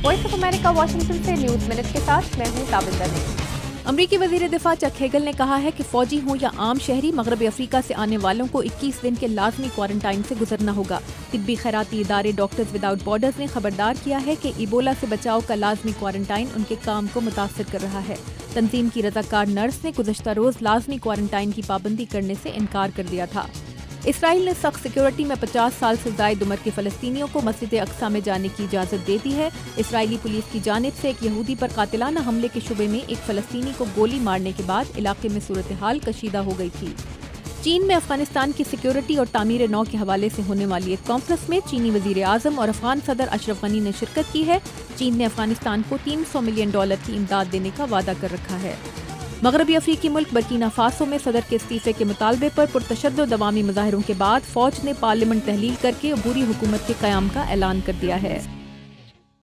Voice of America Washington से news minute के साथ मैं हूँ ताबिंदा नईम। अमरीकी वज़ीर दिफा चक हेगल ने कहा है कि फौजी हों या आम शहरी मगरबी अफ्रीका से आने वालों को 21 दिन के लाजमी क्वारंटाइन से गुजरना होगा। तिब्बी खैराती इदारे डॉक्टर्स विदाउट बॉर्डर्स ने खबरदार किया है कि इबोला से बचाव का लाजमी क्वारंटाइन उनके काम को मुतासर कर रहा है। तंजीम की रज़ाकार नर्स ने गुज़श्ता रोज़ लाजमी क्वारंटाइन की पाबंदी करने से इनकार कर दिया था। इसराइल ने सख्त सिक्योरिटी में 50 साल से ज़ायद उम्र के फ़लस्तीनियों को मस्जिद अक्सा में जाने की इजाज़त दे दी है। इसराइली पुलिस की जानिब से एक यहूदी पर कातिलाना हमले के शुबे में एक फ़लस्तीनी को गोली मारने के बाद इलाके में सूरत हाल कशीदा हो गई थी। चीन में अफगानिस्तान की सिक्योरिटी और तामीर नौ के हवाले से होने वाली एक कॉन्फ्रेंस में चीनी वज़ीर आज़म और अफगान सदर अशरफ गनी ने शिरकत की है। चीन ने अफगानिस्तान को $300 मिलियन की इमदाद देने का वादा कर रखा है। मगरबी अफ्रीकी मुल्क बर्किना फासो में सदर के इस्तीफे के मुतालबे पर पुरतशद्दुद अवामी मुजाहिरों के बाद फौज ने पार्लियामेंट तहलील करके अबूरी हुकूमत के क़याम का ऐलान कर दिया है।